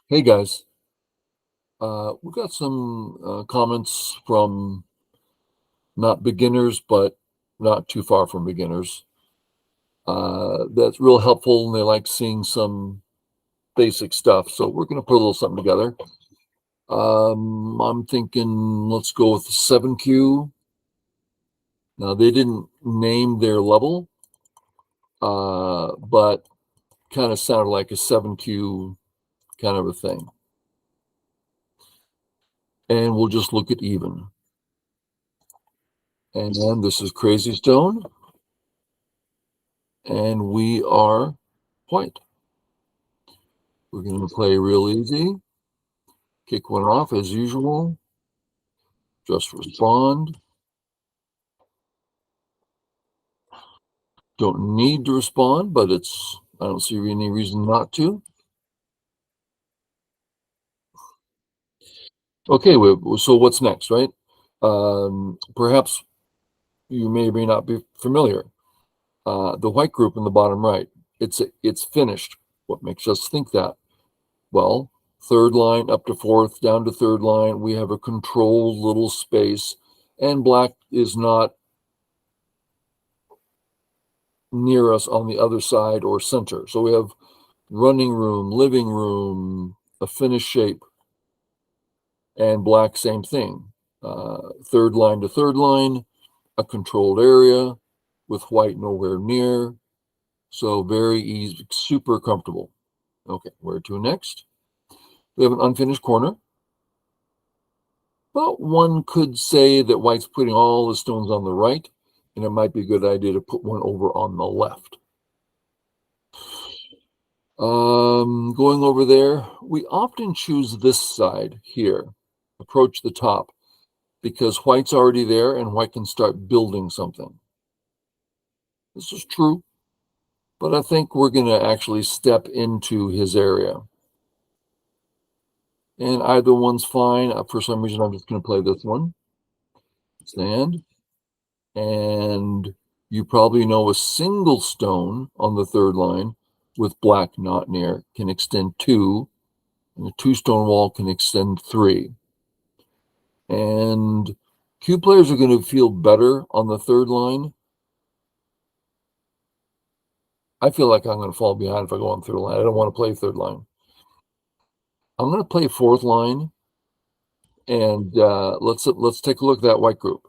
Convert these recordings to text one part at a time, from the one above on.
Hey guys, we got some comments from not beginners, but not too far from beginners. That's real helpful, and they like seeing some basic stuff. So we're going to put a little something together. I'm thinking let's go with the 7Q. Now they didn't name their level, but kind of sounded like a 7Q kind of a thing. And we'll just look at even. And then this is CrazyStone. And we are white. We're going to play real easy. Kick one off as usual. Just respond. Don't need to respond, but I don't see any reason not to. Okay, so what's next, right? Perhaps you may or may not be familiar. The white group in the bottom right, it's finished. What makes us think that? Well, third line up to fourth, down to third line, we have a controlled little space, and black is not near us on the other side or center. So we have running room, living room, a finished shape, and black, same thing. Third line to third line, a controlled area with white nowhere near. So very easy, super comfortable. Okay, where to next? We have an unfinished corner. Well, one could say that white's putting all the stones on the right, and it might be a good idea to put one over on the left. Going over there, we often choose this side here, approach the top, because white's already there and white can start building something. This is true, but I think we're going to actually step into his area. And either one's fine. For some reason, I'm just going to play this one. Stand. And you probably know a single stone on the third line with black not near can extend 2, and a 2-stone wall can extend 3. And Q players are going to feel better on the third line. I feel like I'm going to fall behind if I go on third line. I don't want to play third line. I'm going to play fourth line, and let's take a look at that white group.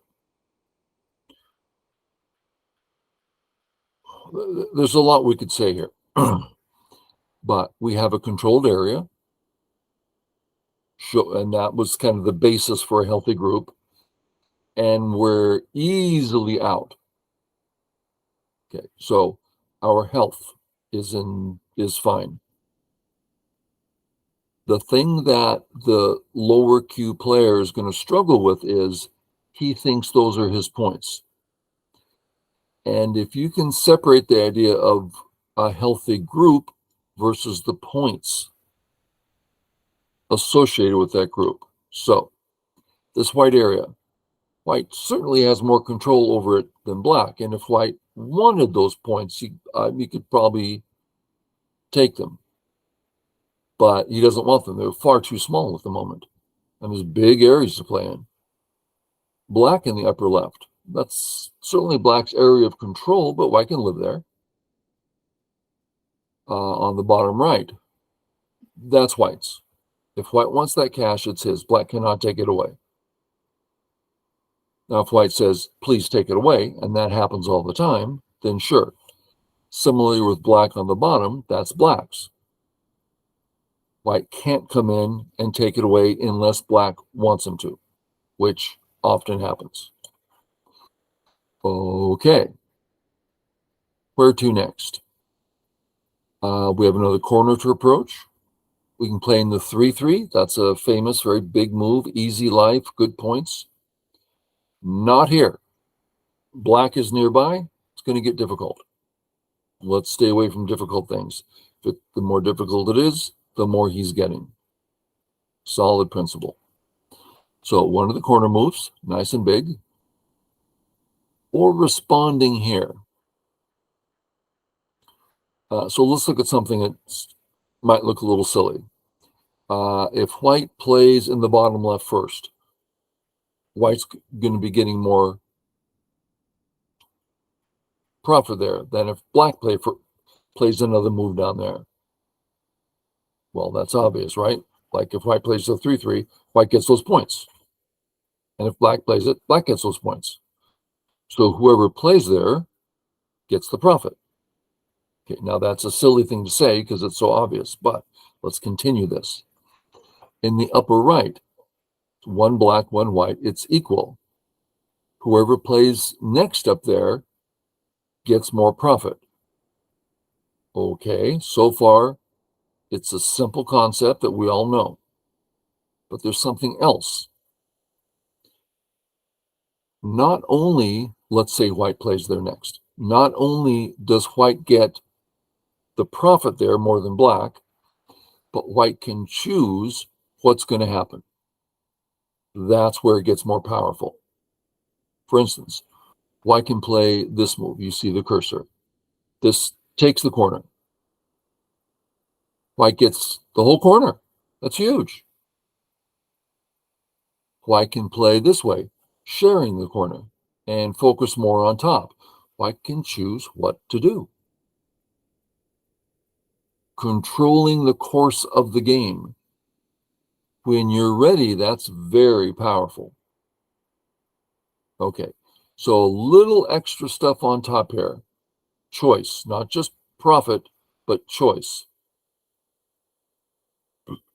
There's a lot we could say here, but we have a controlled area, and that was kind of the basis for a healthy group, and we're easily out. Okay, so our health is fine. The thing that the lower Q player is going to struggle with is he thinks those are his points. And if you can separate the idea of a healthy group versus the points associated with that group. So this white area, white certainly has more control over it than black. And if white wanted those points, he could probably take them. But he doesn't want them. They're far too small at the moment. And there's big areas to play in. Black in the upper left. That's certainly black's area of control, but white can live there. On the bottom right, that's white's. If white wants that cash, it's his. Black cannot take it away. Now, if white says, please take it away, and that happens all the time, then sure. Similarly with black on the bottom, that's black's. White can't come in and take it away unless black wants him to, which often happens. Okay. Where to next? We have another corner to approach. We can play in the 3-3. That's a famous, very big move. Easy life, good points. Not here. Black is nearby. It's going to get difficult. Let's stay away from difficult things. The more difficult it is, the more he's getting. Solid principle. So one of the corner moves, nice and big. Or responding here. So let's look at something that might look a little silly. If white plays in the bottom left first, white's going to be getting more profit there than if black plays another move down there. Well, that's obvious, right? Like if white plays the 3-3, white gets those points. And if black plays it, black gets those points. So whoever plays there gets the profit. Okay, now that's a silly thing to say because it's so obvious, but let's continue this. In the upper right, one black, one white, it's equal. Whoever plays next up there gets more profit. Okay, so far, it's a simple concept that we all know. But there's something else. Not only, let's say white plays there next, not only does white get the profit there more than black, but white can choose what's going to happen. That's where it gets more powerful. For instance, white can play this move. You see the cursor. This takes the corner. White gets the whole corner. That's huge. White can play this way, sharing the corner, and focus more on top. White can choose what to do. Controlling the course of the game. When you're ready, that's very powerful. Okay, so a little extra stuff on top here. Choice, not just profit, but choice.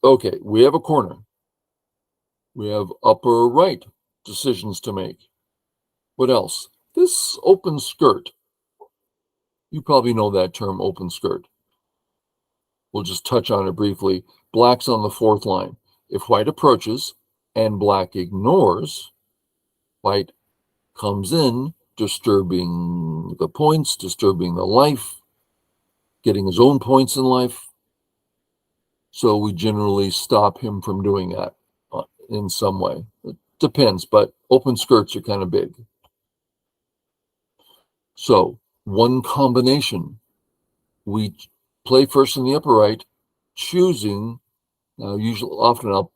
Okay, we have a corner. We have upper right decisions to make. What else? This open skirt. You probably know that term, open skirt. We'll just touch on it briefly. Black's on the fourth line. If white approaches and black ignores, white comes in, disturbing the points, disturbing the life, getting his own points in life. So we generally stop him from doing that in some way. It depends, but open skirts are kind of big. So one combination, we play first in the upper right, choosing, often I'll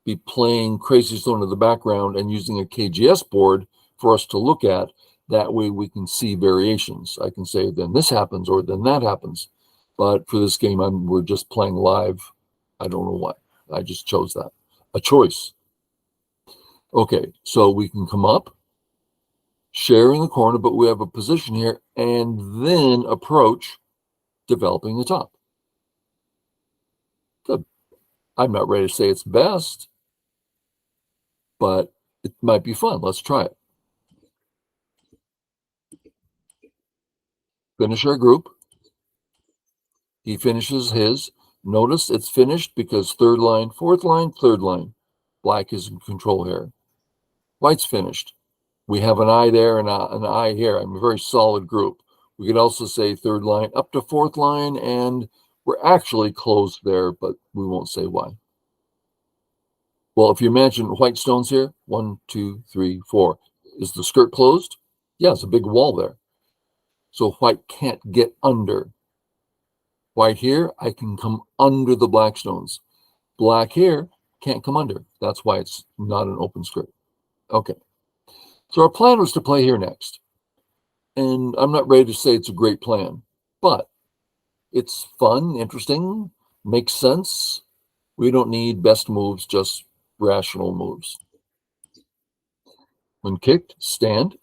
be playing CrazyStone in the background and using a KGS board for us to look at. That way we can see variations. I can say, then this happens or then that happens. But for this game, we're just playing live. I don't know why. I just chose that. A choice. Okay, so we can come up, share in the corner, but we have a position here, and then approach developing the top. Good. I'm not ready to say it's best, but it might be fun. Let's try it. Finish our group. He finishes his. Notice it's finished because third line, fourth line, third line. Black is in control here. White's finished. We have an eye there and an eye here. I'm a very solid group. We could also say third line up to fourth line, and we're actually closed there, but we won't say why. Well, if you imagine white stones here, 1, 2, 3, 4. Is the skirt closed? Yeah, it's a big wall there. So white can't get under. White here, I can come under the black stones. Black here, can't come under. That's why it's not an open skirt. Okay. So our plan was to play here next. And I'm not ready to say it's a great plan, but it's fun, interesting, makes sense. We don't need best moves, just rational moves. When kicked, stand.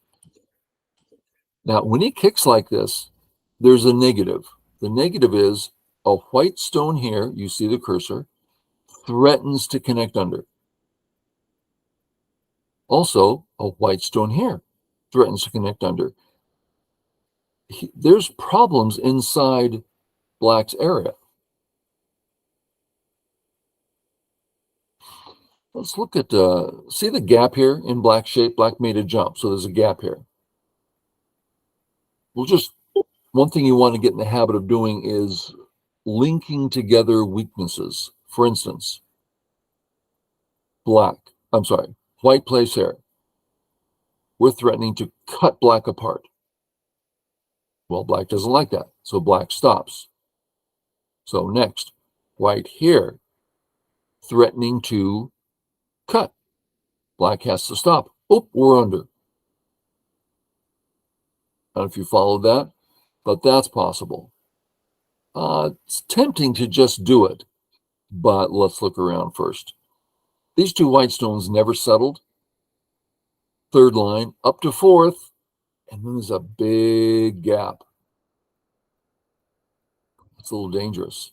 Now, when he kicks like this, there's a negative. The negative is a white stone here, you see the cursor, threatens to connect under. Also, a white stone here threatens to connect under. There's problems inside black's area. Let's look at, see the gap here in black shape? Black made a jump, so there's a gap here. One thing you want to get in the habit of doing is linking together weaknesses. For instance, white plays here. We're threatening to cut black apart. Well, black doesn't like that, so black stops. So next, white here threatening to cut. Black has to stop. Oh, we're under. I don't know if you followed that, but that's possible. It's tempting to just do it, but let's look around first. These two white stones never settled. Third line up to fourth, and then there's a big gap. It's a little dangerous.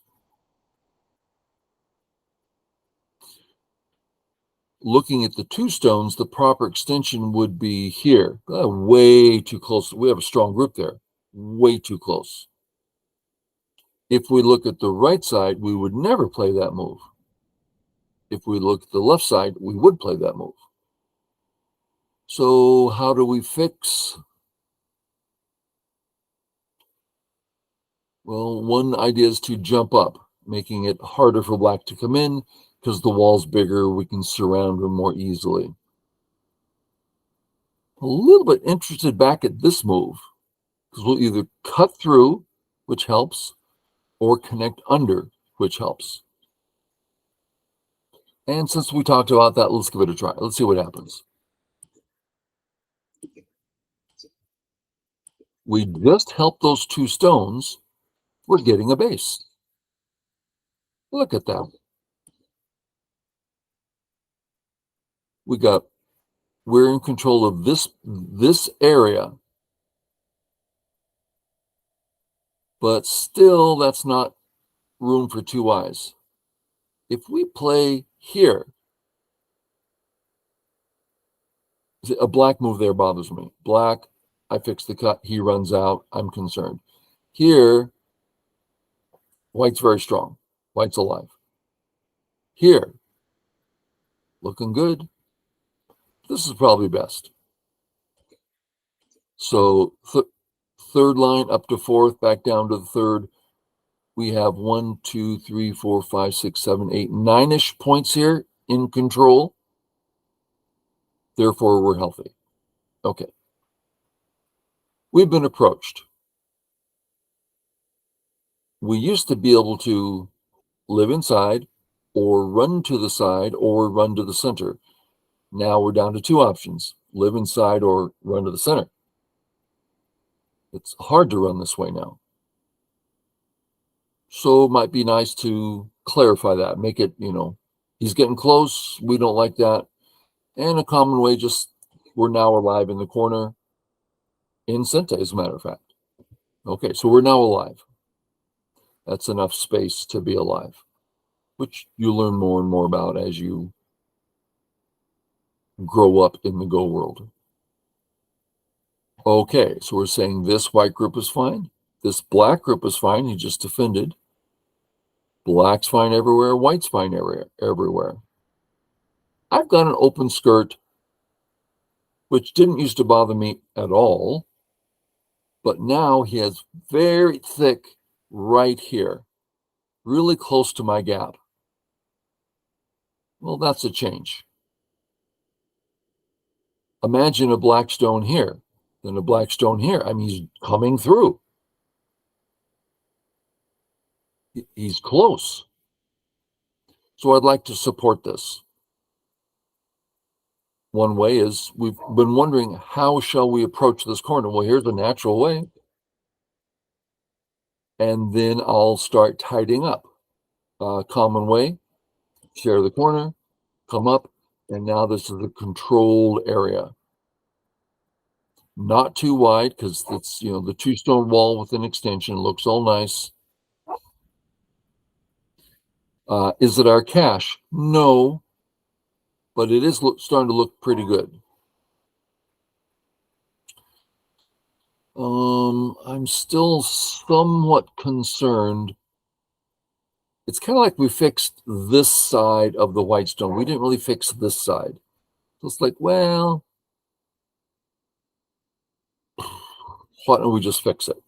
Looking at the two stones, the proper extension would be here. Way too close. We have a strong group there. Way too close. If we look at the right side, we would never play that move. If we look at the left side, we would play that move. So how do we fix? Well, one idea is to jump up, making it harder for black to come in because the wall's bigger. We can surround them more easily. A little bit interested back at this move because we'll either cut through, which helps, or connect under, which helps. And since we talked about that, let's give it a try. Let's see what happens. We just helped those two stones. We're getting a base. Look at that. We're in control of this area. But still, that's not room for two eyes. If we play here, a black move there bothers me. Black, I fix the cut, he runs out, I'm concerned. Here, white's very strong. White's alive. Here, looking good. This is probably best. So third line up to fourth, back down to the third. We have 1, 2, 3, 4, 5, 6, 7, 8, 9-ish points here in control. Therefore, we're healthy. Okay. We've been approached. We used to be able to live inside or run to the side or run to the center. Now we're down to two options, live inside or run to the center. It's hard to run this way now. So it might be nice to clarify that, make it, he's getting close. We don't like that. And a common way, just we're now alive in the corner in Sente, as a matter of fact. Okay, so we're now alive. That's enough space to be alive, which you learn more and more about as you grow up in the Go world. Okay, so we're saying this white group is fine. This black group is fine. He just defended. Black's fine everywhere. White's fine everywhere. I've got an open skirt, which didn't used to bother me at all. But now he has very thick right here, really close to my gap. Well, that's a change. Imagine a black stone here, then a black stone here. I mean, he's coming through. He's close. So I'd like to support this. One way is we've been wondering, how shall we approach this corner? Well, here's a natural way. And then I'll start tidying up. Common way, share the corner, come up, and now this is a controlled area. Not too wide because it's, the two-stone wall with an extension looks all nice. Is it our cache? No, but it is starting to look pretty good. I'm still somewhat concerned. It's kind of like we fixed this side of the white stone. We didn't really fix this side. So it's like, well, why don't we just fix it?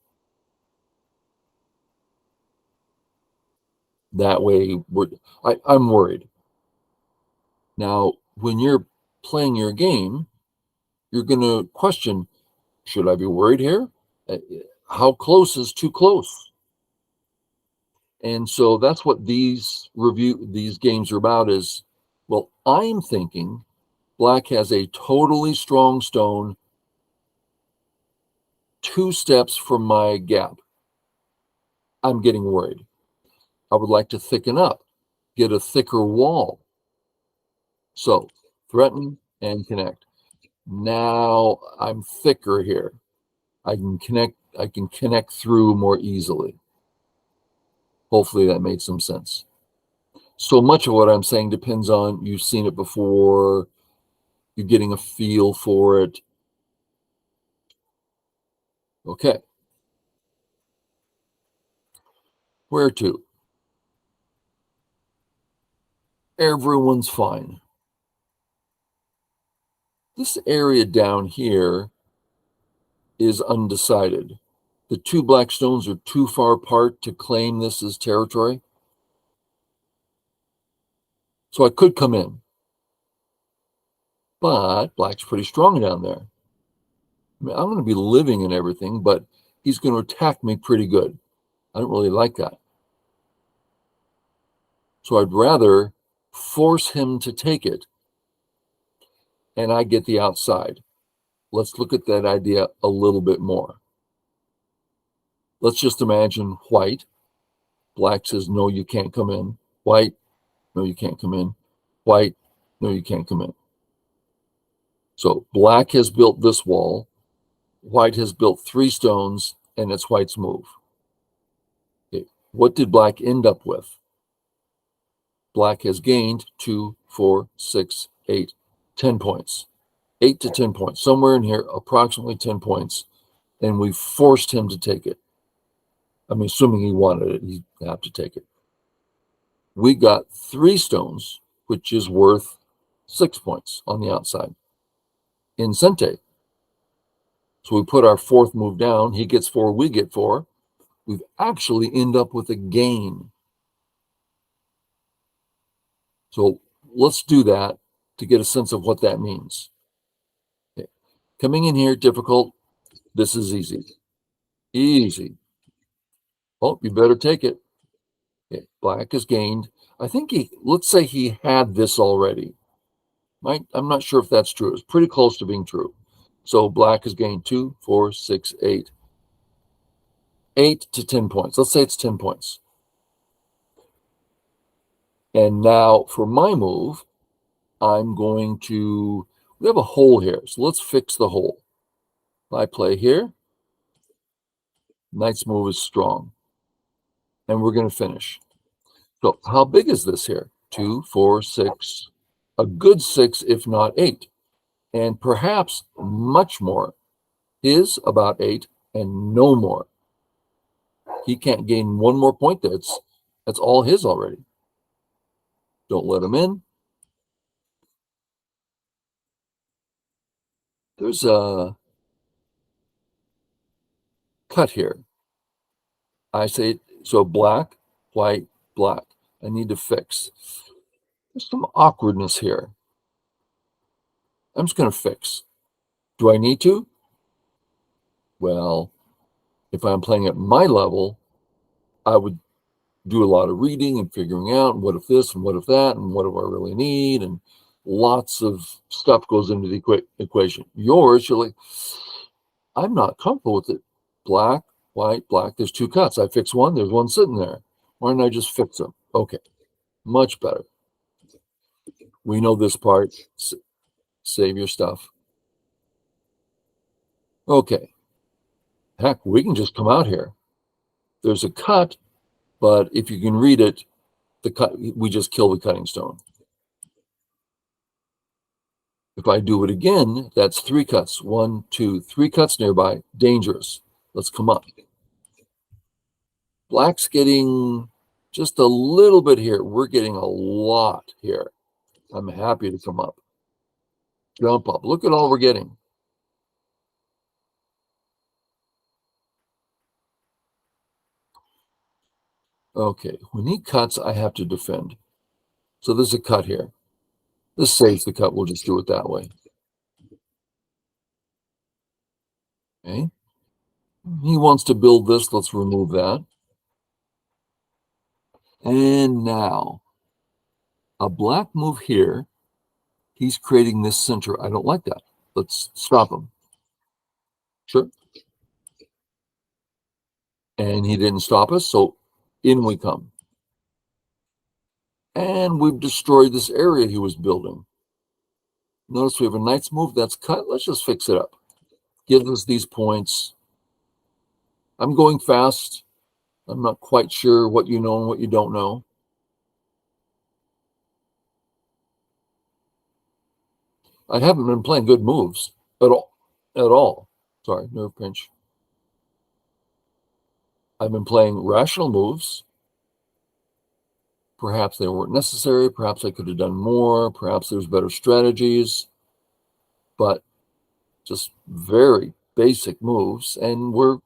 That way, I'm worried. Now, when you're playing your game, you're going to question, should I be worried here? How close is too close? And so that's what these games are about is, well, I'm thinking black has a totally strong stone 2 steps from my gap. I'm getting worried. I would like to thicken up, get a thicker wall. So threaten and connect. Now I'm thicker here. I can connect through more easily. Hopefully that made some sense. So much of what I'm saying depends on you've seen it before, you're getting a feel for it. Okay. Where to? Everyone's fine. This area down here is undecided. The 2 black stones are too far apart to claim this as territory. So I could come in. But black's pretty strong down there. I mean, I'm going to be living in everything, but he's going to attack me pretty good. I don't really like that. So I'd rather force him to take it and I get the outside. Let's look at that idea a little bit more. Let's just imagine white. Black says, no, you can't come in. White, no, you can't come in. White, no, you can't come in. So black has built this wall. White has built 3 stones, and it's white's move. Okay. What did black end up with? Black has gained 2, 4, 6, 8, 10 points. 8 to 10 points, somewhere in here, approximately 10 points. And we forced him to take it. I mean, assuming he wanted it, he'd have to take it. We got 3 stones, which is worth 6 points on the outside in Sente. So we put our 4th move down. He gets 4, we get 4. We've actually end up with a gain. So let's do that to get a sense of what that means. Okay. Coming in here, difficult. This is easy. Easy. Oh, you better take it. Okay. Black has gained. I think let's say he had this already. I'm not sure if that's true. It's pretty close to being true. So black has gained 2, 4, 6, 8. 8 to 10 points. Let's say it's 10 points. And now for my move, I'm going to, we have a hole here. So let's fix the hole. I play here. Knight's move is strong. And we're going to finish. So how big is this here? 2, 4, 6. A good 6, if not 8. And perhaps much more. His about 8 and no more. He can't gain 1 more point there. That's all his already. Don't let him in. There's a cut here. I say, so black, white, black. I need to fix. There's some awkwardness here. I'm just going to fix. Do I need to? Well, if I'm playing at my level, I would do a lot of reading and figuring out what if this and what if that and what do I really need, and lots of stuff goes into the equation. Yours, you're like, I'm not comfortable with it. Black, white, black. There's 2 cuts. I fix one. There's one sitting there. Why don't I just fix them? Okay, much better. We know this part. Save your stuff. Okay. Heck, we can just come out here. There's a cut, but if you can read it, we just kill the cutting stone. If I do it again, that's 3 cuts. 1, 2, 3 cuts nearby. Dangerous. Let's come up. Black's getting just a little bit here. We're getting a lot here. I'm happy to come up. Jump up. Look at all we're getting. Okay, when he cuts, I have to defend. So there's a cut here. This saves the cut. We'll just do it that way. Okay. He wants to build this. Let's remove that. And now, a black move here. He's creating this center. I don't like that. Let's stop him. Sure. And he didn't stop us, so in we come. And we've destroyed this area he was building. Notice we have a knight's move that's cut. Let's just fix it up. Give us these points. I'm going fast. I'm not quite sure what you know and what you don't know. I haven't been playing good moves at all. At all. Sorry, nerve pinch. I've been playing rational moves. Perhaps they weren't necessary. Perhaps I could have done more. Perhaps there's better strategies. But just very basic moves, and we're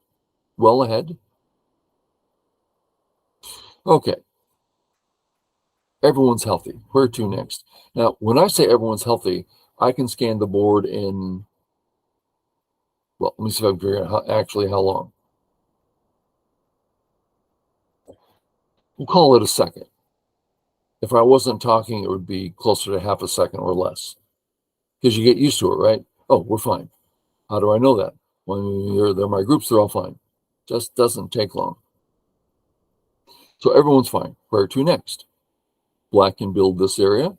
well ahead. Okay. Everyone's healthy. Where to next? Now, when I say everyone's healthy, I can scan the board in, well, let me see if I can figure out how long. We'll call it a second. If I wasn't talking, it would be closer to half a second or less, because you get used to it, right? Oh, we're fine. How do I know that? When they're my groups, they're all fine. Just doesn't take long. So everyone's fine. Where to next? Black can build this area.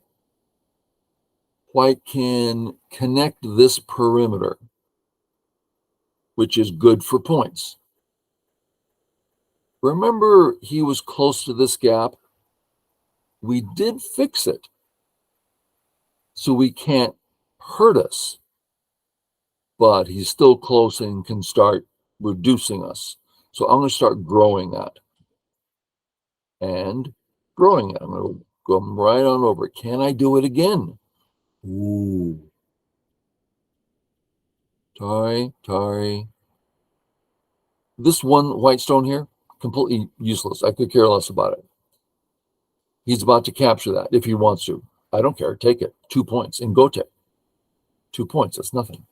White can connect this perimeter, which is good for points. Remember, he was close to this gap. We did fix it, so he can't hurt us, but he's still close and can start reducing us. So I'm going to start growing that and growing it. I'm going to go right on over. Can I do it again? Ooh. Tari. This one white stone here, completely useless. I could care less about it. He's about to capture that if he wants to. I don't care. Take it. 2 points in Gote. 2 points. That's nothing.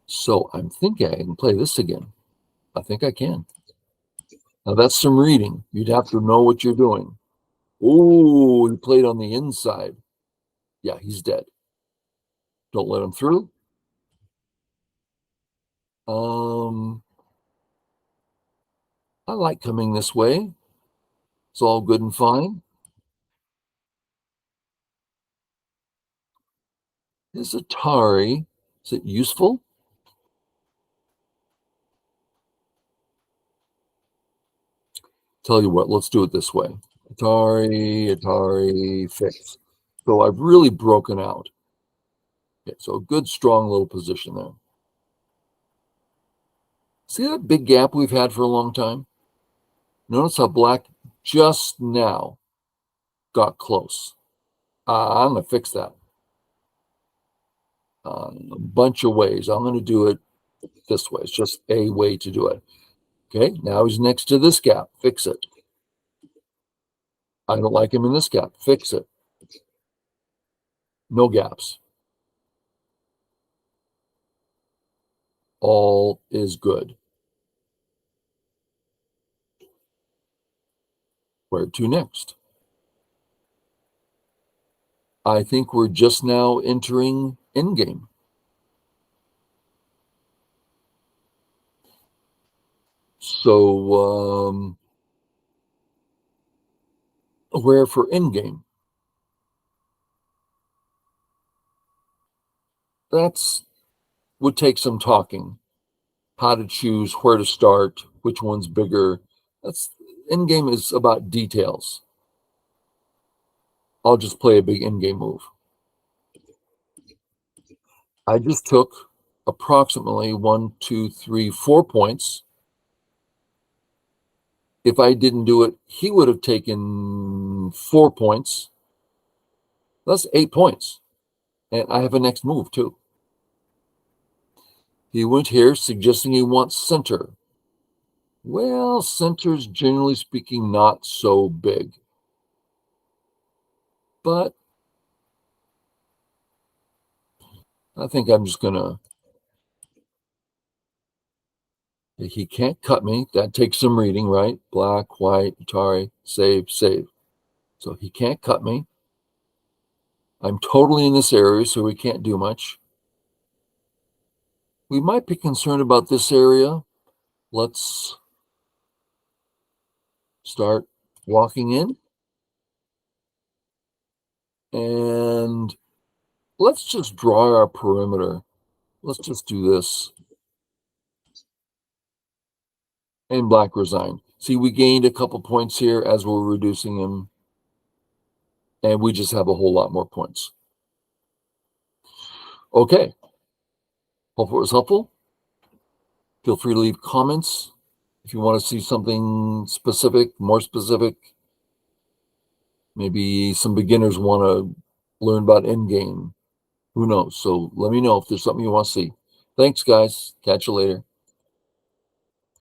So I'm thinking I can play this again. I think I can. Now that's some reading. You'd have to know what you're doing. Oh, he played on the inside. Yeah, he's dead. Don't let him through. I like coming this way. It's all good and fine. Is Atari, is it useful? Tell you what, let's do it this way. Atari, fix. So I've really broken out. Okay, so a good, strong little position there. See that big gap we've had for a long time? Notice how black just now got close. I'm going to fix that. A bunch of ways. I'm going to do it this way. It's just a way to do it. Okay, now he's next to this gap. Fix it. I don't like him in this gap. Fix it. No gaps. All is good. Where to next? I think we're just now entering endgame. So, where for endgame? That's would take some talking. How to choose, where to start, which one's bigger. That's endgame is about details. I'll just play a big endgame move. I just took approximately 1, 2, 3, 4 points. If I didn't do it, he would have taken 4 points. That's 8 points. And I have a next move too. He went here suggesting he wants center. Well, center's generally speaking not so big. But I think I'm just going to... He can't cut me. That takes some reading, right? Black, white, Atari, save. So he can't cut me. I'm totally in this area, so we can't do much. We might be concerned about this area. Let's start walking in. And let's just draw our perimeter. Let's just do this. And black resigned. See, we gained a couple points here as we're reducing him. And we just have a whole lot more points. Okay. Hope it was helpful. Feel free to leave comments if you want to see something specific, more specific. Maybe some beginners want to learn about endgame. Who knows? So let me know if there's something you want to see. Thanks, guys. Catch you later.